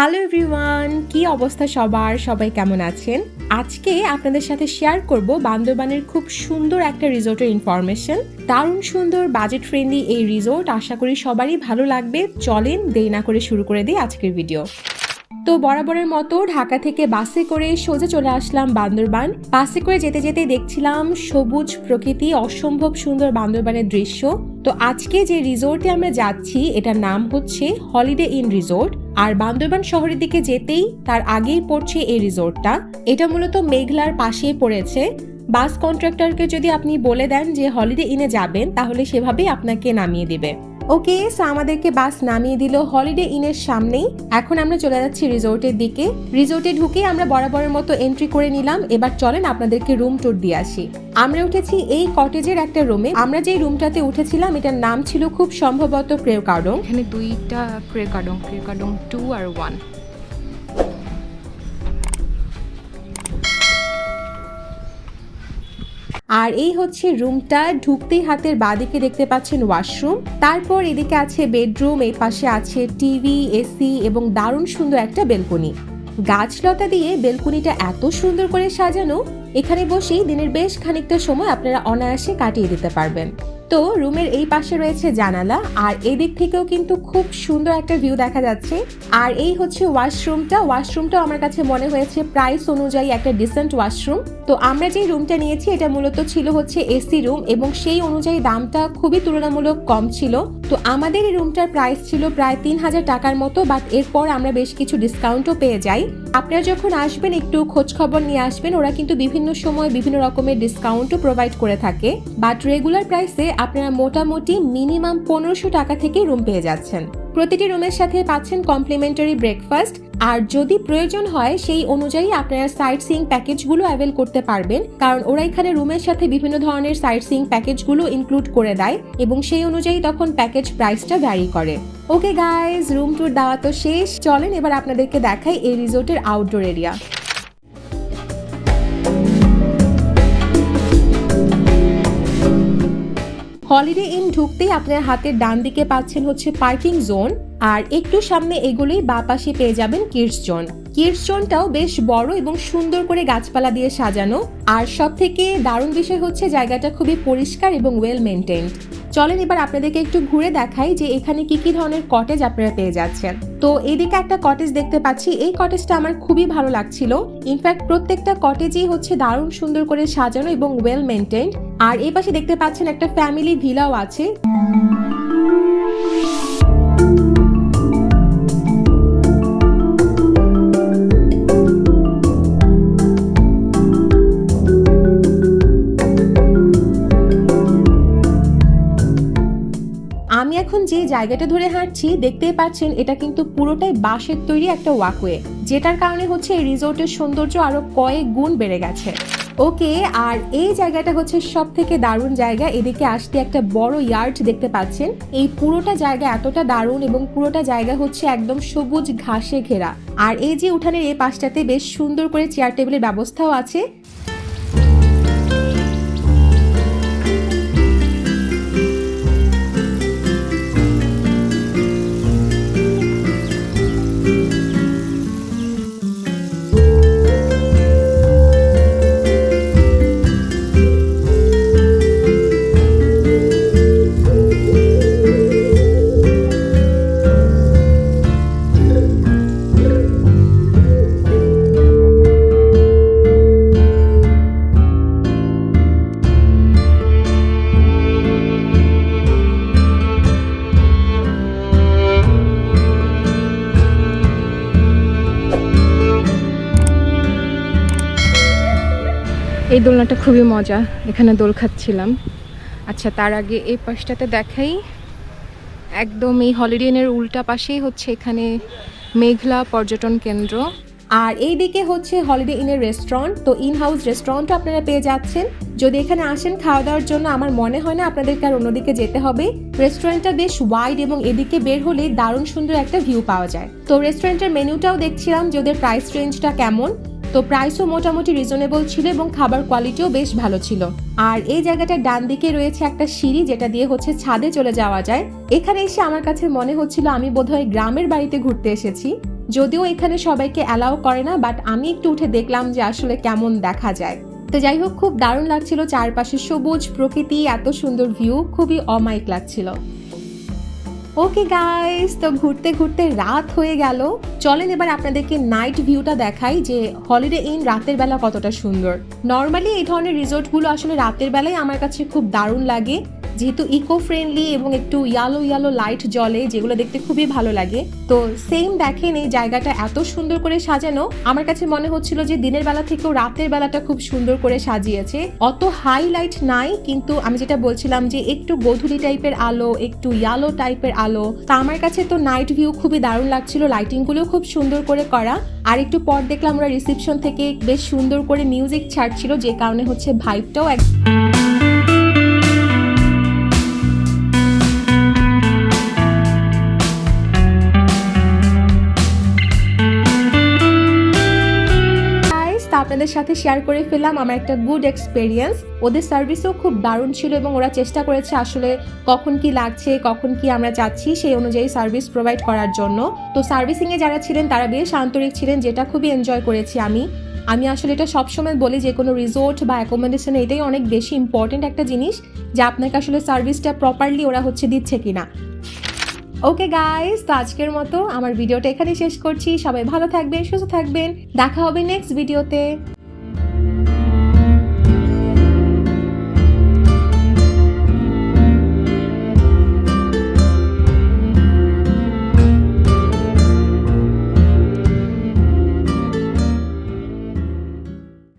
Hello everyone, কি অবস্থা সবার? সবাই কেমন আছেন? আজকে আপনাদের সাথে শেয়ার করব বান্দরবানের খুব সুন্দর একটা রিসোর্টের ইনফরমেশন। দারুণ সুন্দর, বাজেট ফ্রেন্ডলি এই রিসোর্ট। আশা করি সবারই ভালো লাগবে। চলেন দেরি না করে শুরু করে দিই আজকের ভিডিও। তো বরাবরের মতো ঢাকা থেকে বাসে করে সোজা চলে আসলাম বান্দরবান। বাসে করে যেতে যেতে দেখছিলাম সবুজ প্রকৃতি, অসম্ভব সুন্দর বান্দরবানের দৃশ্য। তো আজকে যে রিসোর্টে আমরা যাচ্ছি এটার নাম হচ্ছে হলিডে ইন রিসোর্ট। আর বান্দরবান শহরের দিকে যেতেই তার আগেই পড়ছে এই রিসোর্টটা। এটা মূলত মেঘলার পাশেই পড়েছে। বাস কন্ট্রাক্টরকে যদি আপনি বলে দেন যে হলিডে ইনে যাবেন, তাহলে সেভাবেই আপনাকে নামিয়ে দিবে। ওকে, সো আমাদেরকে বাস নামিয়ে দিল হলিডে ইনের সামনেই। এখন আমরা চলে যাচ্ছি রিসোর্টের দিকে। রিসোর্টে ঢুকে আমরা বরাবরের মতো এন্ট্রি করে নিলাম। এবার চলেন আপনাদেরকে রুম ট্যুর দিয়ে আসি। আমরা উঠেছি এই কটেজের একটা রুমে। আমরা যে রুমটাতে উঠেছিলাম এটার নাম ছিল খুব সম্ভবত ক্রেওকাডং। এখানে দুইটা ক্রেওকাডং 2 আর 1। আর এই হচ্ছে রুমটা। ঢুকতেই হাতের বাঁদিকে দেখতে পাচ্ছেন ওয়াশরুম, তারপর এদিকে আছে বেডরুম, এই পাশে আছে টিভি, এসি এবং দারুণ সুন্দর একটা বেলকনি। গাছলতা দিয়ে বেলকনিটা এত সুন্দর করে সাজানো, এখানে বসেই দিনের বেশ খানিকটা সময় আপনারা অনায়াসে কাটিয়ে দিতে পারবেন। তো রুমের এই পাশে রয়েছে জানালা, আর এদিক থেকেও কিন্তু খুব সুন্দর একটা ভিউ দেখা যাচ্ছে। আর এই হচ্ছে ওয়াশরুমটাও আমার কাছে মনে হয়েছে প্রাইস অনুযায়ী একটা ডিসেন্ট ওয়াশরুম। তো আমরা যে রুমটা নিয়েছি এটা মূলত ছিল হচ্ছে এসি রুম, এবং সেই অনুযায়ী দামটা খুবই তুলনামূলক কম ছিল। তো আমাদের এই রুমটার প্রাইস ছিল প্রায় 3000 টাকার মতো, বাট এরপর আমরা বেশ কিছু ডিসকাউন্টও পেয়ে যাই। আপনারা যখন আসবেন একটু খোঁজ খবর নিয়ে আসবেন, ওরা কিন্তু বিভিন্ন সময় বিভিন্ন রকমের ডিসকাউন্টও প্রোভাইড করে থাকে। বাট রেগুলার প্রাইসে আপনারা মোটামুটি মিনিমাম 1500 টাকা থেকে রুম পেয়ে যাচ্ছেন। প্রতিটি রুমের সাথে পাচ্ছেন কমপ্লিমেন্টারি ব্রেকফাস্ট, আর যদি প্রয়োজন হয় সেই অনুযায়ী আপনারা সাইট সিইং প্যাকেজগুলো অ্যাভেল করতে পারবেন, কারণ ওরা এখানে রুমের সাথে বিভিন্ন ধরনের সাইট সিইং প্যাকেজগুলো ইনক্লুড করে দেয়, এবং সেই অনুযায়ী তখন প্যাকেজ প্রাইসটা ভ্যারি করে। ওকে গাইজ, রুম ট্যুর দেওয়া তো শেষ। চলেন এবার আপনাদেরকে দেখাই এই রিসোর্টের আউটডোর এরিয়া। হলিডে ইন ঢুকতেই আপনার হাতের ডান দিকে পাচ্ছেন হচ্ছে পার্কিং জোন, আর একটু সামনে এগুলোই বাঁ পাশে পেয়ে যাবেন কিডস জোন। কিডস জোনটাও বেশ বড় এবং সুন্দর করে গাছপালা দিয়ে সাজানো, আর সব থেকে দারুণ বিষয় হচ্ছে জায়গাটা খুবই পরিষ্কার এবং ওয়েল মেনটেন্ড। চলেন এবার আপনাদেরকে একটু ঘুরে দেখাই যে এখানে কি কি ধরনের কটেজ আপনারা পেয়ে যাচ্ছেন। তো এদিকে একটা কটেজ দেখতে পাচ্ছি, এই কটেজটা আমার খুবই ভালো লাগছিল। ইনফ্যাক্ট প্রত্যেকটা কটেজই হচ্ছে দারুণ সুন্দর করে সাজানো এবং ওয়েল মেনটেন্ড। আর এই পাশে দেখতে পাচ্ছেন একটা ফ্যামিলি ভিলাও আছে। আমি এখন যে জায়গাটা ধরে হাঁটছি দেখতেই পাচ্ছেন এটা কিন্তু পুরোটাই বাঁশের তৈরি একটা ওয়াকওয়ে, যেটার কারণে হচ্ছে এই রিসোর্টের সৌন্দর্য আরো কয়েক গুণ বেড়ে গেছে। ওকে, আর এই জায়গাটা হচ্ছে সব থেকে দারুণ জায়গা। এদিকে আসতে একটা বড় ইয়ার্ড দেখতে পাচ্ছেন। এই পুরোটা জায়গা এতটা দারুণ, এবং পুরোটা জায়গা হচ্ছে একদম সবুজ ঘাসে ঘেরা। আর এই যে উঠানের এই পাশটাতে বেশ সুন্দর করে চেয়ার টেবিলের ব্যবস্থাও আছে। এই দোলনাটা খুবই মজা, এখানে দোল খাচ্ছিলাম। আচ্ছা, তার আগে এই পাশটাতে দেখাই, একদম এই হলিডে ইনের উল্টা পাশেই হচ্ছে এখানে মেঘলা পর্যটন কেন্দ্র। আর এই দিকে হচ্ছে হলিডে ইনের রেস্টুরেন্ট। তো ইন হাউস রেস্টুরেন্টও আপনারা পেয়ে যাচ্ছেন। যদি এখানে আসেন খাওয়া দাওয়ার জন্য, আমার মনে হয় না আপনাদেরকে আর অন্যদিকে যেতে হবে। রেস্টুরেন্টটা বেশ ওয়াইড, এবং এদিকে বের হলে দারুণ সুন্দর একটা ভিউ পাওয়া যায়। তো রেস্টুরেন্টের মেনুটাও দেখছিলাম যে ওদের প্রাইস রেঞ্জটা কেমন। তো প্রাইসও মোটামুটি রিজনেবল ছিল, এবং খাবার কোয়ালিটিও বেশ ভালো ছিল। আর এই জায়গাটার ডান দিকে রয়েছে একটা সিঁড়ি, যেটা দিয়ে হচ্ছে ছাদে চলে যাওয়া যায়। এখানে এসে আমার কাছে মনে হচ্ছিল আমি বোধহয় গ্রামের বাড়িতে ঘুরতে এসেছি। যদিও এখানে সবাইকে অ্যালাউ করে না, বাট আমি একটু উঠে দেখলাম যে আসলে কেমন দেখা যায়। তো যাই হোক, খুব দারুণ লাগছিল, চারপাশে সবুজ প্রকৃতি, এত সুন্দর ভিউ, খুবই অমায়িক লাগছিল। ওকে গাইস, তো ঘুরতে ঘুরতে রাত হয়ে গেল। চলেন এবার আপনাদেরকে নাইট ভিউটা দেখাই যে হলিডে ইন রাতের বেলা কতটা সুন্দর। নর্মালি এই ধরনের রিসোর্টগুলো আসলে রাতের বেলায় আমার কাছে খুব দারুণ লাগে, যেহেতু ইকো ফ্রেন্ডলি এবং একটু ইয়ালো লাইট জ্বলে, যেগুলো দেখতে খুবই ভালো লাগে। তো সেম দেখেন, এই জায়গাটা এত সুন্দর করে সাজানো, আমার কাছে মনে হচ্ছিল যে দিনের বেলা থেকেও রাতের বেলাটা খুব সুন্দর করে সাজিয়েছে। অত হাই লাইট নাই, কিন্তু আমি যেটা বলছিলাম যে একটু গোধূলি টাইপের আলো, একটু ইয়ালো টাইপের আলো। তা আমার কাছে তো নাইট ভিউ খুবই দারুণ লাগছিল, লাইটিং গুলো খুব সুন্দর করে করা। আর একটু পর দেখলাম ওরা রিসেপশন থেকে বেশ সুন্দর করে মিউজিক ছাড়ছিল, যে কারণে হচ্ছে ভাইবটাও আপনাদের সাথে শেয়ার করে ফেললাম আমার একটা গুড এক্সপেরিয়েন্স। ওদের সার্ভিসও খুব দারুণ ছিল এবং ওরা চেষ্টা করেছে আসলে কখন কি লাগছে, কখন কি আমরা চাচ্ছি সেই অনুযায়ী সার্ভিস প্রোভাইড করার জন্য। তো সার্ভিসিংয়ে যারা ছিলেন তারা বেশ আন্তরিক ছিলেন, যেটা খুবই এনজয় করেছি আমি আসলে এটা সবসময় বলি যে কোনো রিসোর্ট বা অ্যাকোমোডেশনে এটাই অনেক বেশি ইম্পর্টেন্ট একটা জিনিস, যে আপনাকে আসলে সার্ভিসটা প্রপারলি ওরা দিচ্ছে কিনা। ওকে গাইস, তো আজকের মতো আমার ভিডিওটা এখানেই শেষ করছি। সবাই ভালো থাকবেন, সুস্থ থাকবেন, দেখা হবে নেক্সট ভিডিওতে।